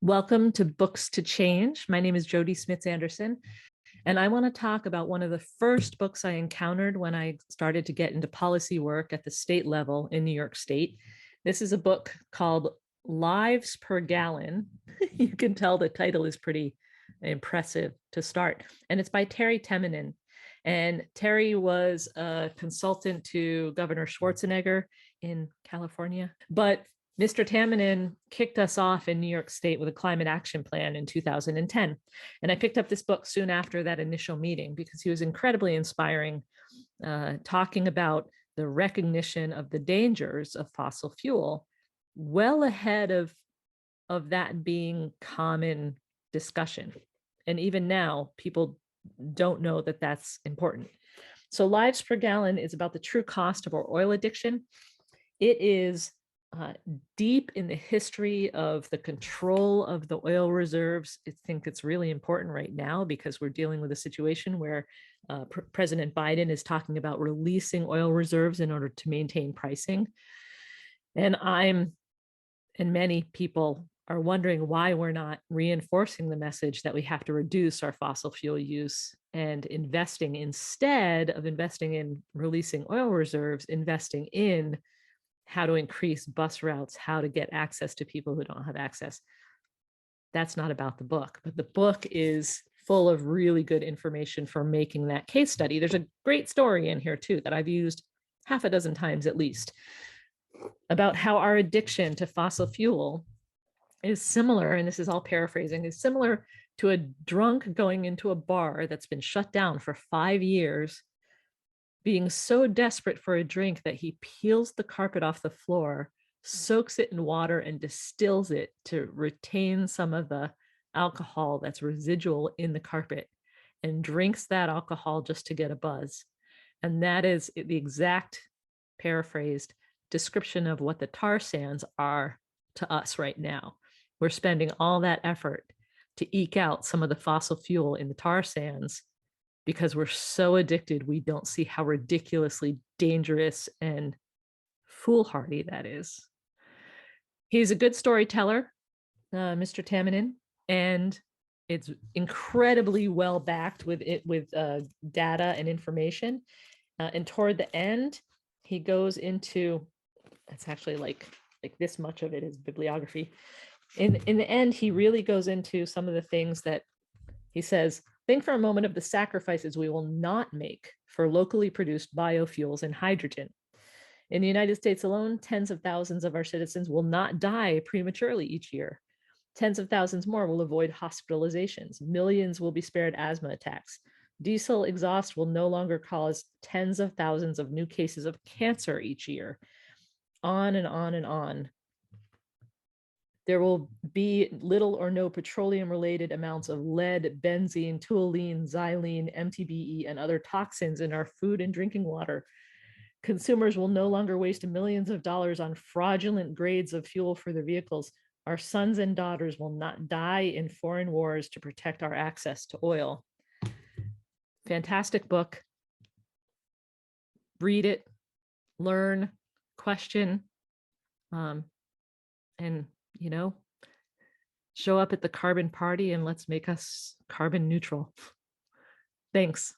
Welcome to Books to Change. My name is Jody Smits-Anderson, and I want to talk about one of the first books I encountered when I started to get into policy work at the state level in New York State. This is a book called Lives Per Gallon. You can tell the title is pretty impressive to start, and it's by Terry Temminen. And Terry was a consultant to Governor Schwarzenegger in California, but Mr. Temminen kicked us off in New York State with a climate action plan in 2010. And I picked up this book soon after that initial meeting because he was incredibly inspiring, talking about the recognition of the dangers of fossil fuel well ahead of that being common discussion. And even now, people don't know that that's important. So Lives Per Gallon is about the true cost of our oil addiction. It is deep in the history of the control of the oil reserves. I think it's really important right now because we're dealing with a situation where President Biden is talking about releasing oil reserves in order to maintain pricing. And many people are wondering why we're not reinforcing the message that we have to reduce our fossil fuel use and instead of investing in releasing oil reserves, investing in how to increase bus routes, how to get access to people who don't have access. That's not about the book, but the book is full of really good information for making that case study. There's a great story in here too that I've used half a dozen times at least about how our addiction to fossil fuel is similar, and this is all paraphrasing, is similar to a drunk going into a bar that's been shut down for 5 years, being so desperate for a drink that he peels the carpet off the floor, soaks it in water, and distills it to retain some of the alcohol that's residual in the carpet, and drinks that alcohol just to get a buzz. And that is the exact paraphrased description of what the tar sands are to us right now. We're spending all that effort to eke out some of the fossil fuel in the tar sands because we're so addicted, we don't see how ridiculously dangerous and foolhardy that is. He's a good storyteller, Mr. Temminen, and it's incredibly well backed with data and information. And toward the end, he goes into, it's actually like this much of it is bibliography. In the end, he really goes into some of the things that he says. Think for a moment of the sacrifices we will not make for locally produced biofuels and hydrogen. In the United States alone, tens of thousands of our citizens will not die prematurely each year. Tens of thousands more will avoid hospitalizations. Millions will be spared asthma attacks. Diesel exhaust will no longer cause tens of thousands of new cases of cancer each year. On and on and on. There will be little or no petroleum-related amounts of lead, benzene, toluene, xylene, MTBE, and other toxins in our food and drinking water. Consumers will no longer waste millions of dollars on fraudulent grades of fuel for their vehicles. Our sons and daughters will not die in foreign wars to protect our access to oil. Fantastic book. Read it, learn, question, and show up at the carbon party and let's make us carbon neutral. Thanks.